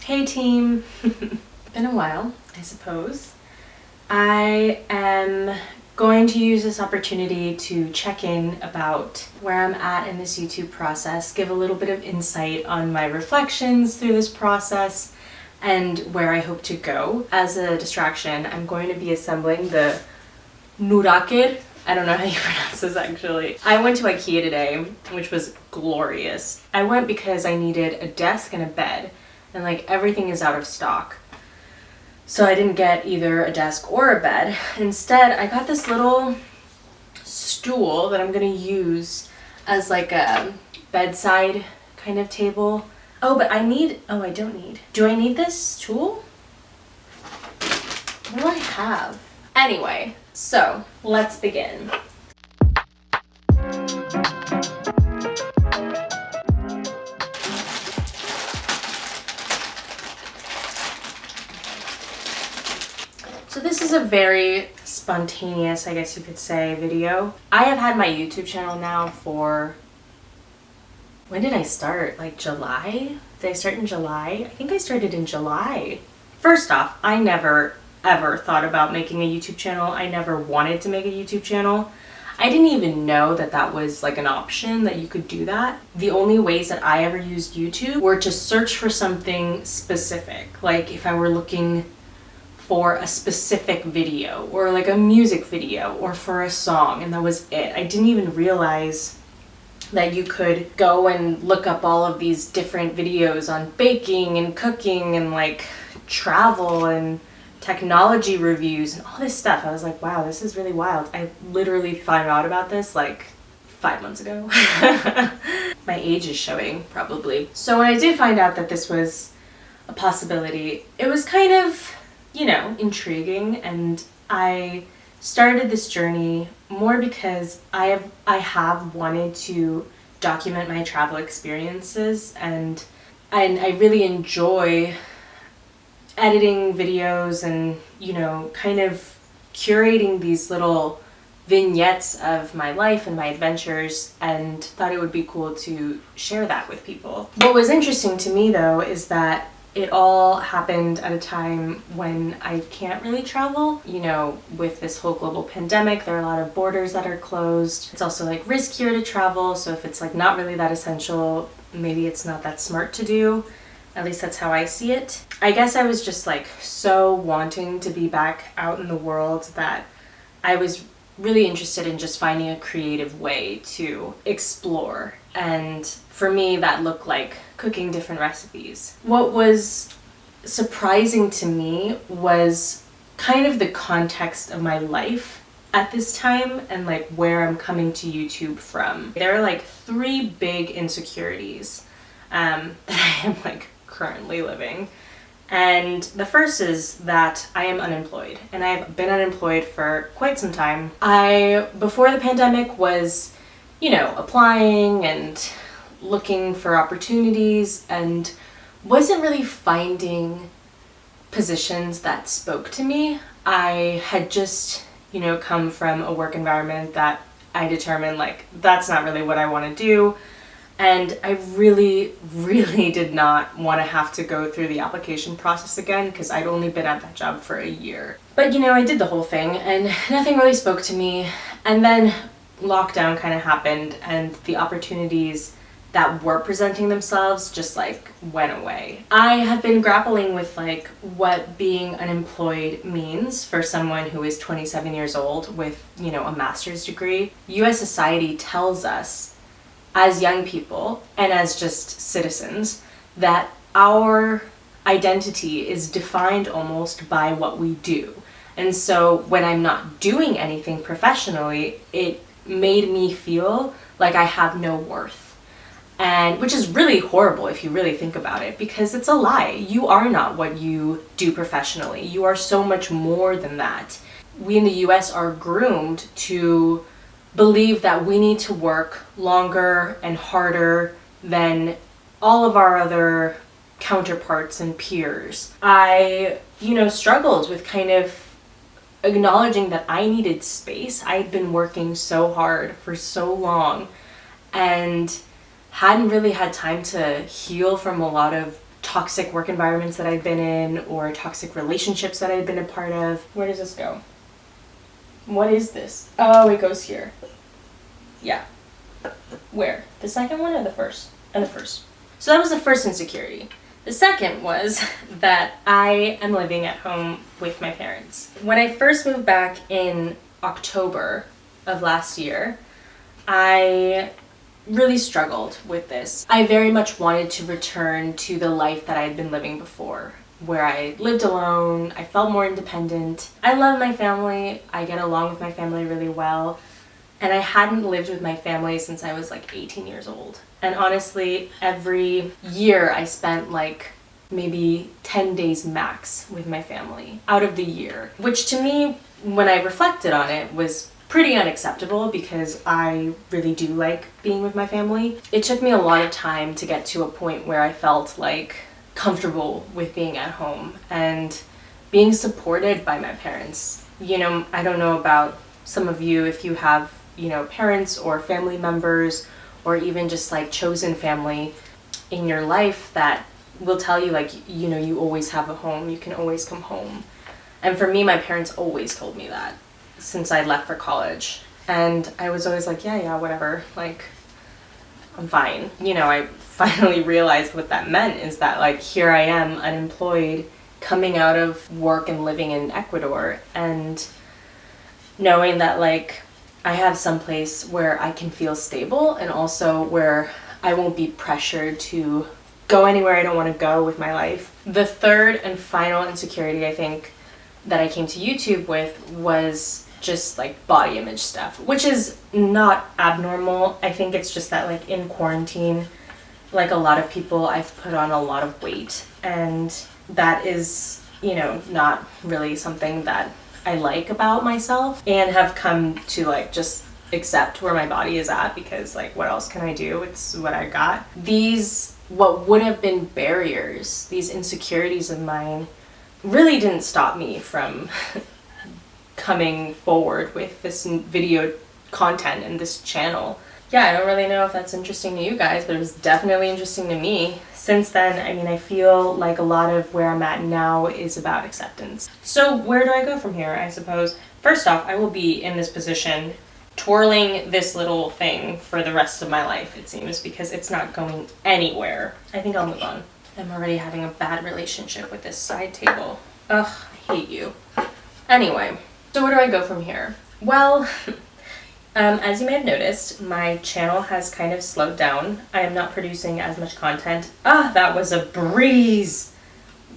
Hey team! Been a while, I suppose. I am going to use this opportunity to check in about where I'm at in this YouTube process, give a little bit of insight on my reflections through this process, and where I hope to go. As a distraction, I'm going to be assembling the nurakir. I don't know how you pronounce this actually. I went to IKEA today, which was glorious. I went because I needed a desk and a bed, and like everything is out of stock. So I didn't get either a desk or a bed. Instead, I got this little stool that I'm gonna use as like a bedside kind of table. Oh, but I don't need. Do I need this tool? What do I have? Anyway, so let's begin. So this is a very spontaneous, I guess you could say, video. I have had my YouTube channel now for, when did I start? Like July? Did I start in July? I think I started in July. First off, I never ever thought about making a YouTube channel. I never wanted to make a YouTube channel. I didn't even know that that was like an option, that you could do that. The only ways that I ever used YouTube were to search for something specific. Like if I were looking for a specific video or like a music video or for a song, and that was it. I didn't even realize that you could go and look up all of these different videos on baking and cooking and like travel and technology reviews and all this stuff. I was like, wow, this is really wild. I literally found out about this like 5 months ago. My age is showing probably. So when I did find out that this was a possibility, it was kind of, you know, intriguing, and I started this journey more because I have wanted to document my travel experiences, and I really enjoy editing videos and, you know, kind of curating these little vignettes of my life and my adventures, and thought it would be cool to share that with people. What was interesting to me though is that it all happened at a time when I can't really travel. You know, with this whole global pandemic, there are a lot of borders that are closed. It's also like riskier to travel, so if it's like not really that essential, maybe it's not that smart to do. At least that's how I see it. I guess I was just like so wanting to be back out in the world that I was really interested in just finding a creative way to explore. And for me, that looked like cooking different recipes. What was surprising to me was kind of the context of my life at this time and like where I'm coming to YouTube from. There are like 3 big insecurities that I am like currently living. And the first is that I am unemployed, and I've been unemployed for quite some time. I, before the pandemic, was, you know, applying and looking for opportunities and wasn't really finding positions that spoke to me. I had just, you know, come from a work environment that I determined like that's not really what I want to do. And I really, really did not want to have to go through the application process again because I'd only been at that job for a year. But you know, I did the whole thing and nothing really spoke to me. And then lockdown kind of happened, and the opportunities that were presenting themselves just like went away. I have been grappling with like what being unemployed means for someone who is 27 years old with, you know, a master's degree. US society tells us as young people and as just citizens that our identity is defined almost by what we do. And so when I'm not doing anything professionally, it made me feel like I have no worth. And which is really horrible if you really think about it, because it's a lie. You are not what you do professionally. You are so much more than that. We in the US are groomed to believe that we need to work longer and harder than all of our other counterparts and peers. I, you know, struggled with kind of acknowledging that I needed space. I had been working so hard for so long and hadn't really had time to heal from a lot of toxic work environments that I'd been in or toxic relationships that I'd been a part of. Where does this go? What is this? Oh, it goes here. Yeah. Where? The second one or the first? And the first. So that was the first insecurity. The second was that I am living at home with my parents. When I first moved back in October of last year, I really struggled with this. I very much wanted to return to the life that I had been living before, where I lived alone, I felt more independent. I love my family, I get along with my family really well, and I hadn't lived with my family since I was like 18 years old. And honestly, every year I spent like maybe 10 days max with my family out of the year, which to me, when I reflected on it, was pretty unacceptable because I really do like being with my family. It took me a lot of time to get to a point where I felt like comfortable with being at home and being supported by my parents. You know, I don't know about some of you if you have, you know, parents or family members or even just like chosen family in your life that will tell you like, you know, you always have a home, you can always come home. And for me, my parents always told me that since I left for college. And I was always like, yeah, whatever, like, I'm fine. You know, I finally realized what that meant is that like, here I am unemployed, coming out of work and living in Ecuador and knowing that like, I have some place where I can feel stable and also where I won't be pressured to go anywhere I don't want to go with my life. The third and final insecurity I think that I came to YouTube with was just like body image stuff, which is not abnormal. I think it's just that like in quarantine, like a lot of people, I've put on a lot of weight, and that is, you know, not really something that I like about myself, and have come to like just accept where my body is at because like what else can I do? It's what I got. These, what would have been barriers, these insecurities of mine really didn't stop me from coming forward with this video content and this channel. Yeah, I don't really know if that's interesting to you guys, but it was definitely interesting to me. Since then, I mean, I feel like a lot of where I'm at now is about acceptance. So where do I go from here, I suppose? First off, I will be in this position twirling this little thing for the rest of my life, it seems, because it's not going anywhere. I think I'll move on. I'm already having a bad relationship with this side table. Ugh, I hate you. Anyway, so where do I go from here? Well, as you may have noticed, my channel has kind of slowed down. I am not producing as much content. Ah, that was a breeze.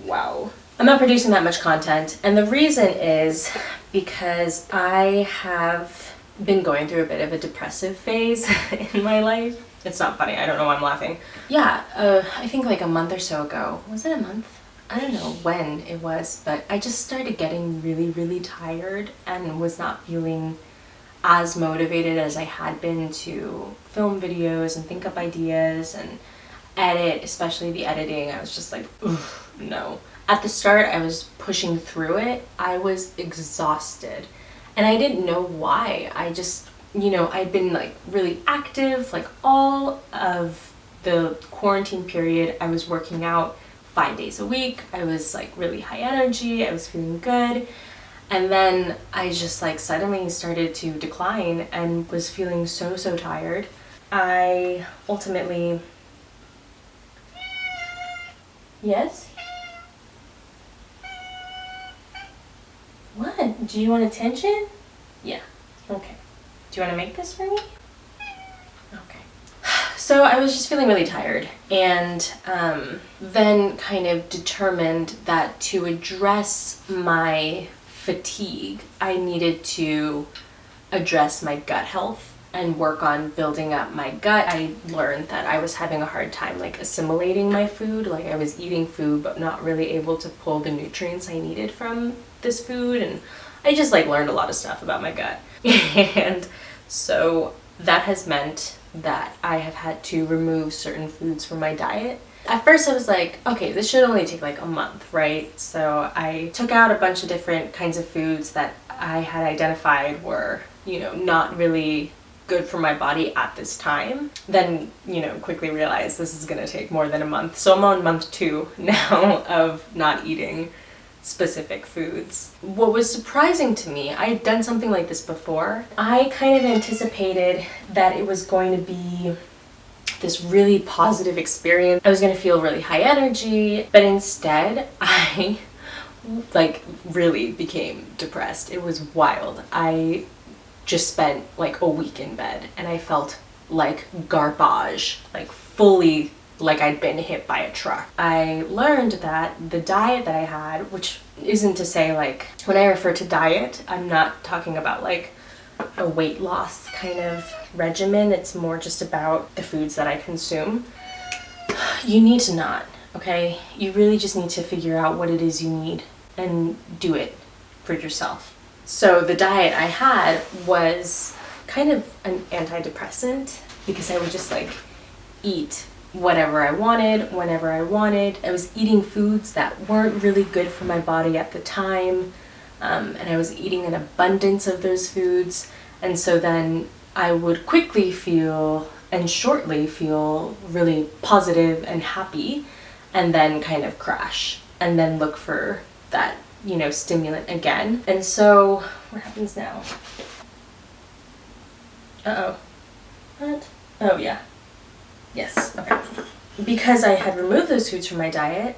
Wow. I'm not producing that much content, and the reason is because I have been going through a bit of a depressive phase in my life. It's not funny, I don't know why I'm laughing. Yeah, I think like a month or so ago. Was it a month? I don't know when it was, but I just started getting really, really tired and was not feeling as motivated as I had been to film videos and think up ideas and edit, especially the editing. I was just like, oof, no. At the start, I was pushing through it. I was exhausted and I didn't know why. I just, you know, I'd been like really active, like all of the quarantine period. I was working out 5 days a week. I was like really high energy. I was feeling good. And then I just like suddenly started to decline and was feeling so tired. I ultimately... Yes? What? Do you want attention? Yeah. Okay. Do you want to make this for me? Okay. So I was just feeling really tired, and then kind of determined that to address my fatigue, I needed to address my gut health and work on building up my gut. I learned that I was having a hard time like assimilating my food. Like I was eating food but not really able to pull the nutrients I needed from this food, and I just like learned a lot of stuff about my gut. And so that has meant that I have had to remove certain foods from my diet. At first I was like, okay, this should only take like a month, right? So I took out a bunch of different kinds of foods that I had identified were, you know, not really good for my body at this time, then, you know, quickly realized this is gonna take more than a month. So I'm on month 2 now of not eating specific foods. What was surprising to me, I had done something like this before. I kind of anticipated that it was going to be this really positive experience. I was gonna feel really high energy, but instead I like really became depressed. It was wild. I just spent like a week in bed and I felt like garbage, like fully like I'd been hit by a truck. I learned that the diet that I had, which isn't to say, like, when I refer to diet, I'm not talking about like a weight loss kind of regimen. It's more just about the foods that I consume. You need to not, okay? You really just need to figure out what it is you need and do it for yourself. So the diet I had was kind of an antidepressant because I would just like eat whatever I wanted, whenever I wanted. I was eating foods that weren't really good for my body at the time, and I was eating an abundance of those foods. And so then I would quickly feel and shortly feel really positive and happy, and then kind of crash and then look for that, you know, stimulant again. And so what happens now? Uh-oh. What? Oh yeah. Yes, okay. Because I had removed those foods from my diet,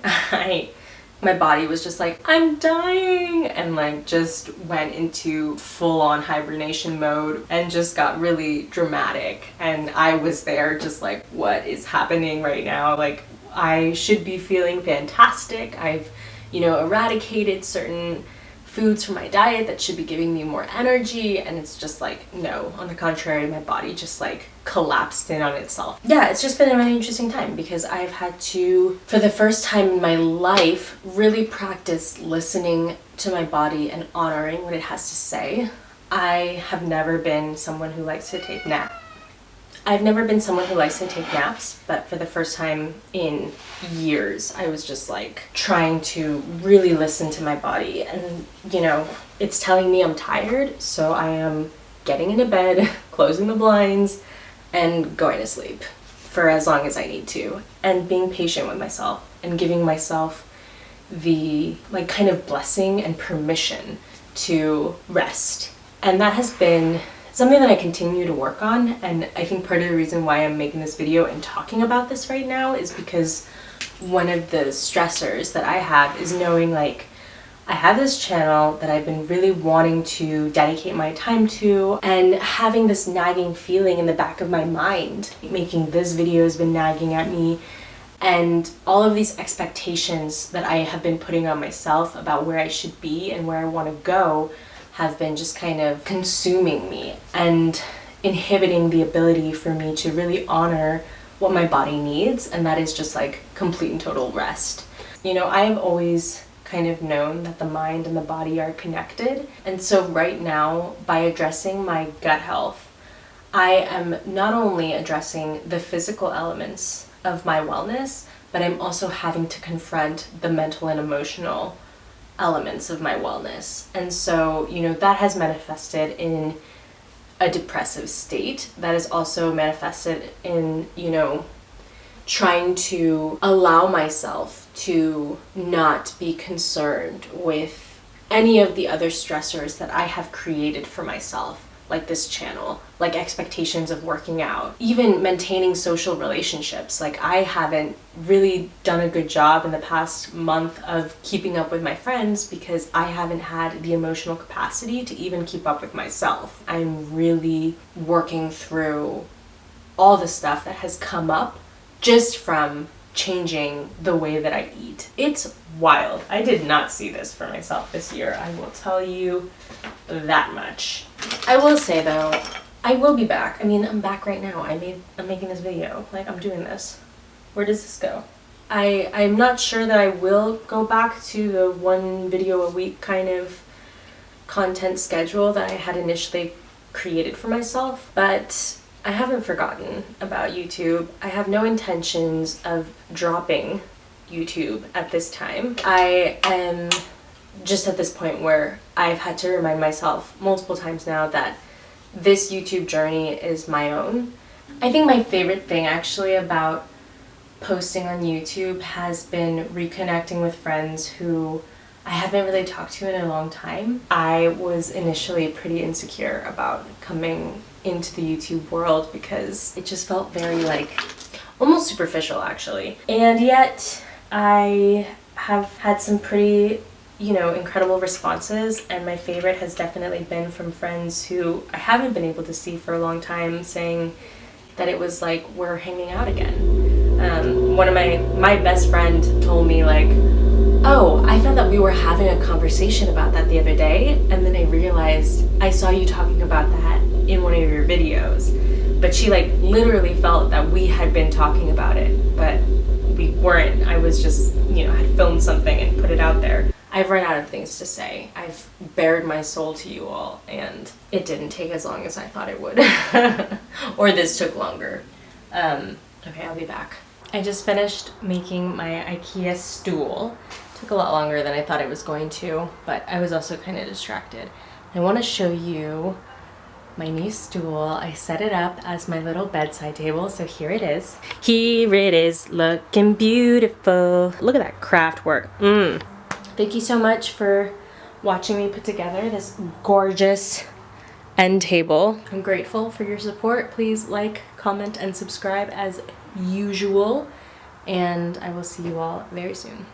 my body was just like, I'm dying, and like just went into full-on hibernation mode and just got really dramatic. And I was there just like, what is happening right now? Like, I should be feeling fantastic. I've, you know, eradicated certain foods from my diet that should be giving me more energy, and it's just like, no, on the contrary, my body just like collapsed in on itself. Yeah, it's just been a really interesting time because I've had to, for the first time in my life, really practice listening to my body and honoring what it has to say. I have never been someone who likes to take naps. I've never been someone who likes to take naps, but for the first time in years, I was just like trying to really listen to my body. And, you know, it's telling me I'm tired, so I am getting into bed, closing the blinds, and going to sleep for as long as I need to. And being patient with myself and giving myself the like kind of blessing and permission to rest. And that has been something that I continue to work on, and I think part of the reason why I'm making this video and talking about this right now is because one of the stressors that I have is knowing like I have this channel that I've been really wanting to dedicate my time to, and having this nagging feeling in the back of my mind. Making this video has been nagging at me, and all of these expectations that I have been putting on myself about where I should be and where I want to go have been just kind of consuming me and inhibiting the ability for me to really honor what my body needs, and that is just like complete and total rest. You know, I've always kind of known that the mind and the body are connected, and so right now, by addressing my gut health, I am not only addressing the physical elements of my wellness, but I'm also having to confront the mental and emotional elements of my wellness. And so, you know, that has manifested in a depressive state. That is also manifested in, you know, trying to allow myself to not be concerned with any of the other stressors that I have created for myself, like this channel, like expectations of working out, even maintaining social relationships. Like, I haven't really done a good job in the past month of keeping up with my friends because I haven't had the emotional capacity to even keep up with myself. I'm really working through all the stuff that has come up just from changing the way that I eat. It's wild. I did not see this for myself this year, I will tell you that much. I will say though, I will be back. I mean, I'm back right now. I'm making this video. Like, I'm doing this. Where does this go? I'm not sure that I will go back to the 1 video a week kind of content schedule that I had initially created for myself, but I haven't forgotten about YouTube. I have no intentions of dropping YouTube at this time. I am just at this point where I've had to remind myself multiple times now that this YouTube journey is my own. I think my favorite thing actually about posting on YouTube has been reconnecting with friends who I haven't really talked to in a long time. I was initially pretty insecure about coming into the YouTube world because it just felt very like almost superficial actually. And yet I have had some pretty, you know, incredible responses, and my favorite has definitely been from friends who I haven't been able to see for a long time, saying that it was like we're hanging out again. One of my best friend told me like, oh, I thought that we were having a conversation about that the other day, and then I realized I saw you talking about that in one of your videos. But she like literally felt that we had been talking about it, but we weren't. I was just, you know, had filmed something and put it out there. I've run out of things to say. I've bared my soul to you all, and it didn't take as long as I thought it would. Or this took longer. Okay, I'll be back. I just finished making my IKEA stool. Took a lot longer than I thought it was going to, but I was also kind of distracted. I want to show you my new stool. I set it up as my little bedside table, so here it is. Here it is, looking beautiful. Look at that craft work. Thank you so much for watching me put together this gorgeous end table. I'm grateful for your support. Please like, comment, and subscribe as usual, and I will see you all very soon.